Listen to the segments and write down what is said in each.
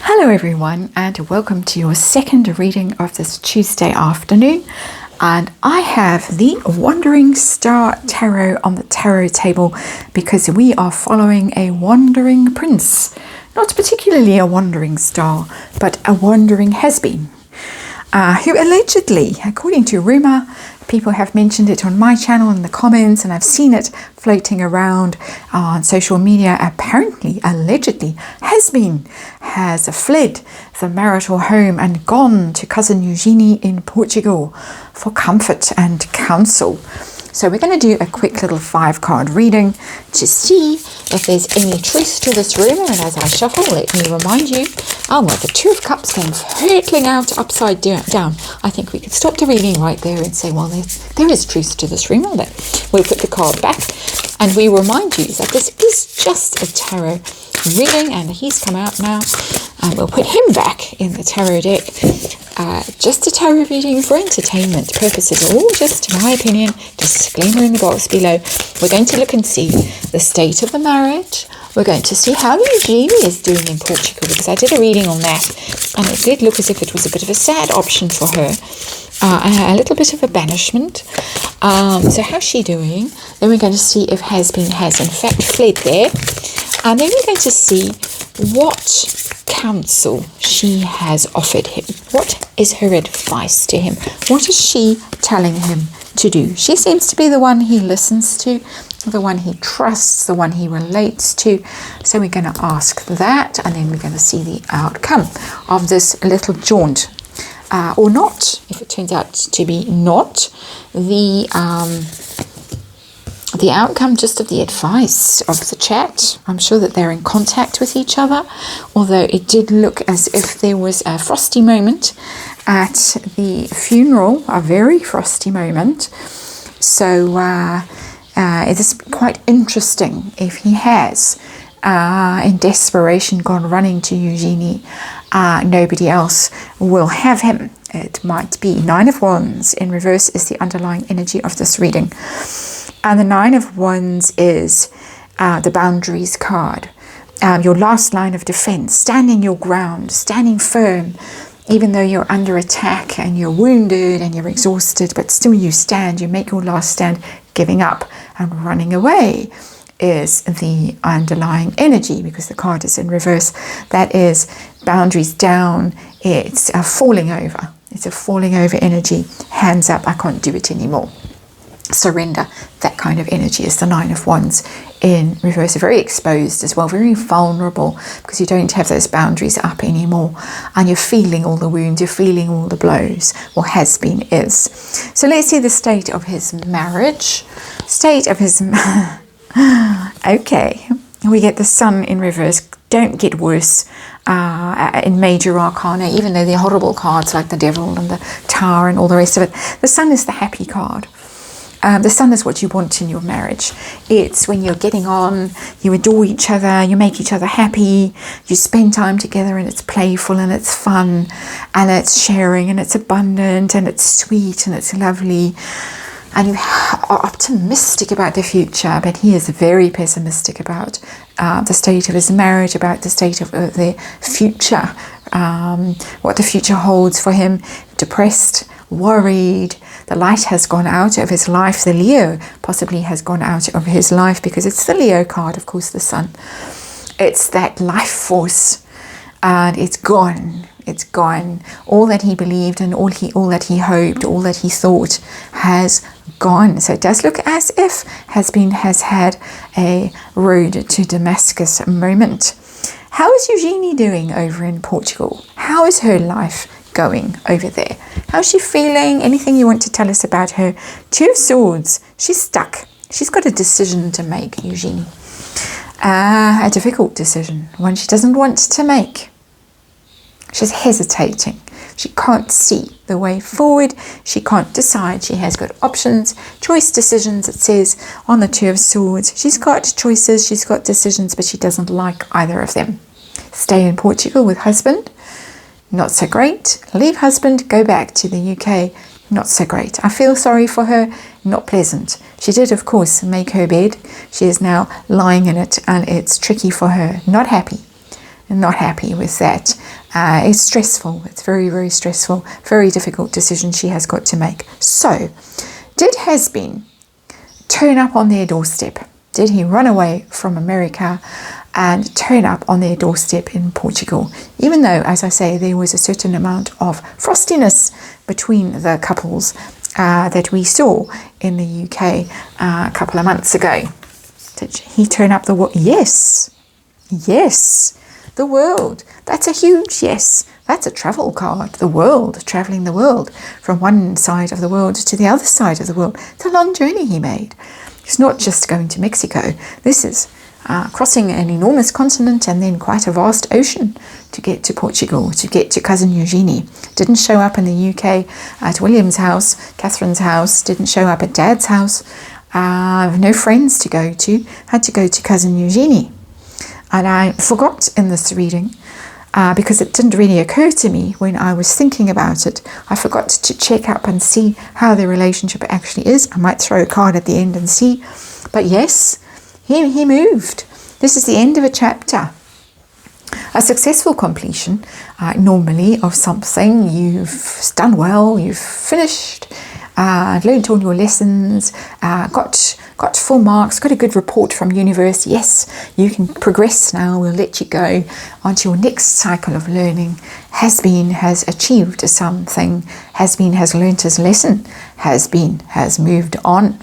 Hello everyone, and welcome to your second reading of this Tuesday afternoon. And I have the Wandering Star Tarot on the tarot table because we are following a wandering prince. Not particularly a wandering star, but a wandering has-been. Who allegedly, according to rumour, people have mentioned it on my channel in the comments, and I've seen it floating around on social media, apparently, allegedly, has fled the marital home and gone to cousin Eugenie in Portugal for comfort and counsel. So we're going to do a quick little 5-card reading to see if there's any truth to this rumour. And as I shuffle, let me remind you, the Two of Cups came hurtling out upside down. I think we could stop the reading right there and say, well, there is truth to this rumour. Then we'll put the card back and we remind you that this is just a tarot reading, and he's come out now, and we'll put him back in the tarot deck. Just a tarot reading for entertainment purposes, all just my opinion. Disclaimer in the box below. We're going to look and see the state of the marriage. We're going to see how Eugenie is doing in Portugal, because I did a reading on that and it did look as if it was a bit of a sad option for her, a little bit of a banishment. So how's she doing? Then we're going to see if has in fact fled there, and then we're going to see what counsel she has offered him. What is her advice to him? What is she telling him to do? She seems to be the one he listens to, the one he trusts, the one he relates to. So we're going to ask that, and then we're going to see the outcome of this little jaunt. Or not, if it turns out to be not, the outcome just of the advice of the chat. I'm sure that they're in contact with each other, although it did look as if there was a frosty moment at the funeral, a very frosty moment. So it is quite interesting if he has, in desperation, gone running to Eugenie. Nobody else will have him. It might be Nine of Wands in reverse is the underlying energy of this reading. And the Nine of Wands is the boundaries card. Your last line of defense, standing your ground, standing firm, even though you're under attack and you're wounded and you're exhausted, but still you stand, you make your last stand. Giving up and running away is the underlying energy, because the card is in reverse. That is boundaries down. It's a falling over. It's a falling over energy. Hands up, I can't do it anymore. Surrender. That kind of energy is the Nine of Wands in reverse. Very exposed as well, very vulnerable, because you don't have those boundaries up anymore, and you're feeling all the wounds, you're feeling all the blows, or has been is. So let's see the state of his marriage. State of his okay, we get the Sun in reverse. Don't get worse in major arcana, even though they're horrible cards like the Devil and the Tower and all the rest of it. The Sun is the happy card. The Sun is what you want in your marriage. It's when you're getting on, you adore each other, you make each other happy, you spend time together, and it's playful and it's fun and it's sharing and it's abundant and it's sweet and it's lovely. And you are optimistic about the future, but he is very pessimistic about the state of his marriage, about the state of the future, what the future holds for him. Depressed, worried. The light has gone out of his life. The Leo possibly has gone out of his life, because it's the Leo card, of course, the Sun. It's that life force, and it's gone. It's gone. All that he believed and all that he hoped, all that he thought has gone. So it does look as if has had a road to Damascus moment. How is Eugenie doing over in Portugal? How is her life going over there? How's she feeling? Anything you want to tell us about her? Two of Swords. She's stuck. She's got a decision to make, Eugenie. A difficult decision, one she doesn't want to make. She's hesitating. She can't see the way forward. She can't decide. She has got options, choice decisions, it says on the Two of Swords. She's got choices, she's got decisions, but she doesn't like either of them. Stay in Portugal with husband, not so great. Leave husband, go back to the UK, not so great. I feel sorry for her, not pleasant. She did, of course, make her bed. She is now lying in it, and it's tricky for her. Not happy. not happy with that. It's stressful. It's very, very stressful. Very difficult decision she has got to make. So, did Has-Been turn up on their doorstep? Did he run away from America and turn up on their doorstep in Portugal? Even though, as I say, there was a certain amount of frostiness between the couples that we saw in the UK a couple of months ago. Did he turn up the world? Yes. Yes. The world. That's a huge yes. That's a travel card. The world. Traveling the world. From one side of the world to the other side of the world. It's a long journey he made. It's not just going to Mexico. This is crossing an enormous continent and then quite a vast ocean to get to Portugal, to get to cousin Eugenie. Didn't show up in the UK at William's house, Catherine's house, didn't show up at Dad's house. No friends to go to, had to go to cousin Eugenie. And I forgot in this reading, because it didn't really occur to me when I was thinking about it. I forgot to check up and see how the relationship actually is. I might throw a card at the end and see. But yes, he moved. This is the end of a chapter. A successful completion, normally, of something. You've done well, you've finished, learned all your lessons, got full marks, got a good report from university. Yes, you can progress now. We'll let you go on to your next cycle of learning. Has-Been has achieved something. Has-Been has learnt his lesson. Has-Been has moved on.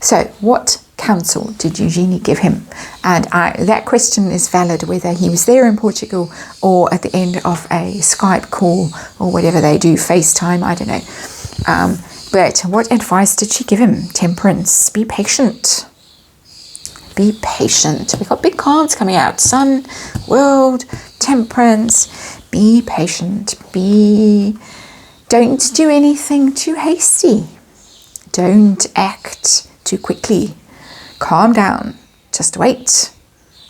So what counsel did Eugenie give him? And that question is valid whether he was there in Portugal or at the end of a Skype call or whatever they do, FaceTime, I don't know. But what advice did she give him? Temperance. Be patient. Be patient. We've got big cards coming out. Sun, world, temperance. Be patient. Don't do anything too hasty. Don't act too quickly. Calm down. Just wait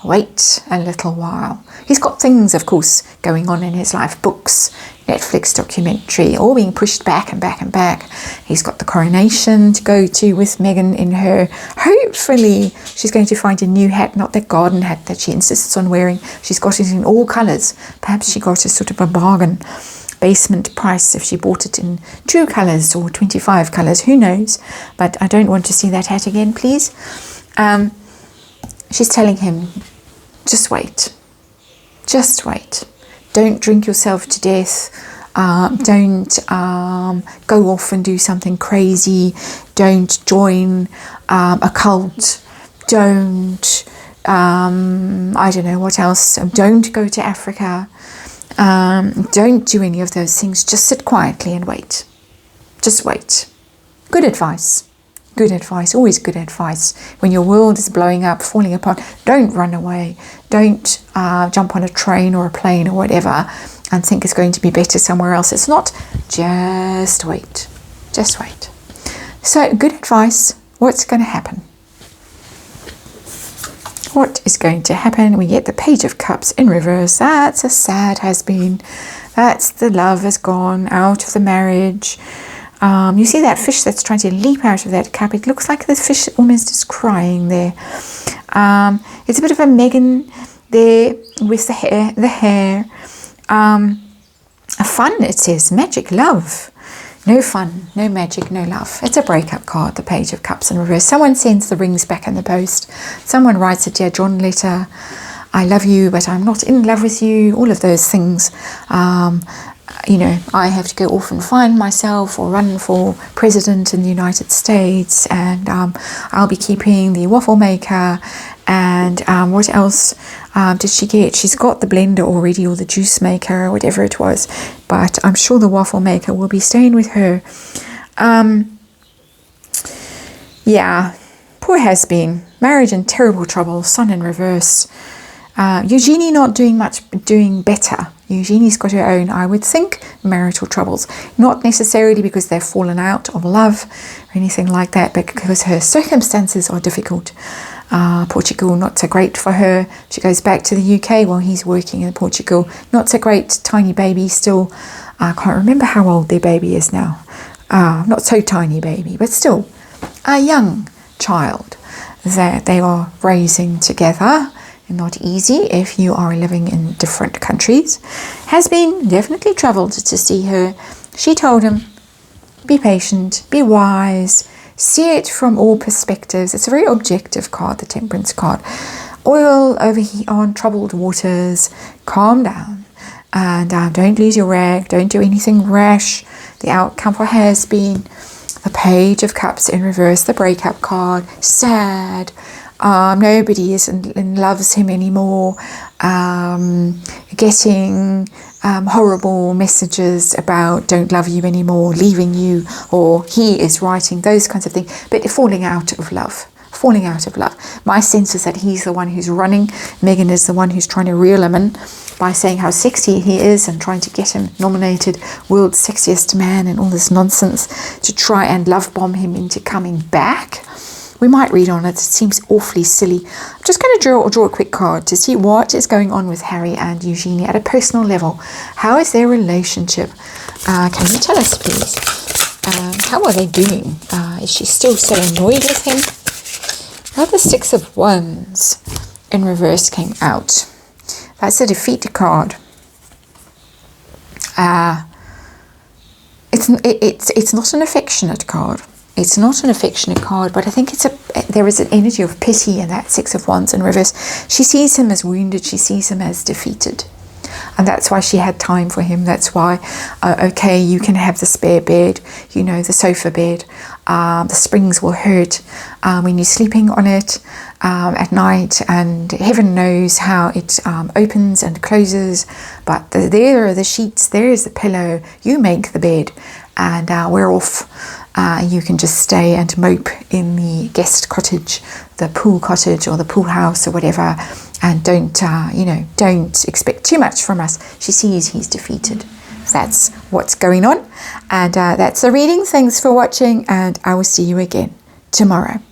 a little while. He's got things, of course, going on in his life. Books, Netflix documentary, all being pushed back and back and back. He's got the coronation to go to with Meghan in her. Hopefully she's going to find a new hat, not that garden hat that she insists on wearing. She's got it in all colours. Perhaps she got a sort of a bargain basement price if she bought it in 2 colours or 25 colours. Who knows? But I don't want to see that hat again, please. She's telling him, just wait. Just wait. Don't drink yourself to death. Don't go off and do something crazy. Don't join a cult. Don't, I don't know what else. Don't go to Africa. Don't do any of those things. Just sit quietly and wait. Just wait. Good advice. Good advice, always good advice. When your world is blowing up, falling apart, don't run away. Don't jump on a train or a plane or whatever and think it's going to be better somewhere else. It's not. Just wait. Just wait. So, good advice. What's going to happen? What is going to happen? We get the Page of Cups in reverse. That's a sad Has-Been. That's the love has gone out of the marriage. You see that fish that's trying to leap out of that cup. It looks like the fish almost is crying there. It's a bit of a Meghan there with the hair. Fun, it says. Magic, love. No fun, no magic, no love. It's a breakup card, the Page of Cups in reverse. Someone sends the rings back in the post. Someone writes a Dear John letter. I love you, but I'm not in love with you. All of those things. You know, I have to go off and find myself or run for president in the United States, and I'll be keeping the waffle maker. And what else did she get? She's got the blender already, or the juice maker, or whatever it was, but I'm sure the waffle maker will be staying with her. Yeah, poor Has-Been. Marriage in terrible trouble, Sun in reverse. Eugenie not doing better. Eugenie's got her own, I would think, marital troubles. Not necessarily because they've fallen out of love or anything like that, but because her circumstances are difficult. Portugal, not so great for her. She goes back to the UK while he's working in Portugal. Not so great, tiny baby still. I can't remember how old their baby is now. Not so tiny baby, but still a young child that they are raising together not easy if you are living in different countries. Has been definitely troubled to see her. She told him, be patient, be wise, see it from all perspectives. It's a very objective card, the Temperance card. Oil over on troubled waters, calm down, and don't lose your rag, don't do anything rash. The outcome for her has been the Page of Cups in reverse, the breakup card, sad. Nobody loves him anymore. Getting horrible messages about don't love you anymore, leaving you, or he is writing those kinds of things. But falling out of love. Falling out of love. My sense is that he's the one who's running. Megan is the one who's trying to reel him in by saying how sexy he is and trying to get him nominated world's sexiest man and all this nonsense to try and love bomb him into coming back. We might read on it. It seems awfully silly. I'm just going to draw a quick card to see what is going on with Harry and Eugenie at a personal level. How is their relationship? Can you tell us, please? How are they doing? Is she still so annoyed with him? Now the Six of Wands in reverse came out. That's a defeat card. It's not an affectionate card. It's not an affectionate card, but I think there is an energy of pity in that Six of Wands in reverse. She sees him as wounded. She sees him as defeated. And that's why she had time for him. That's why, okay, you can have the spare bed, the sofa bed. The springs will hurt when you're sleeping on it at night, and heaven knows how it opens and closes. But there are the sheets, there is the pillow, you make the bed, and we're off. You can just stay and mope in the guest cottage, the pool cottage or the pool house or whatever, and don't expect too much from us. She sees he's defeated. That's what's going on, and that's the reading. Thanks for watching, and I will see you again tomorrow.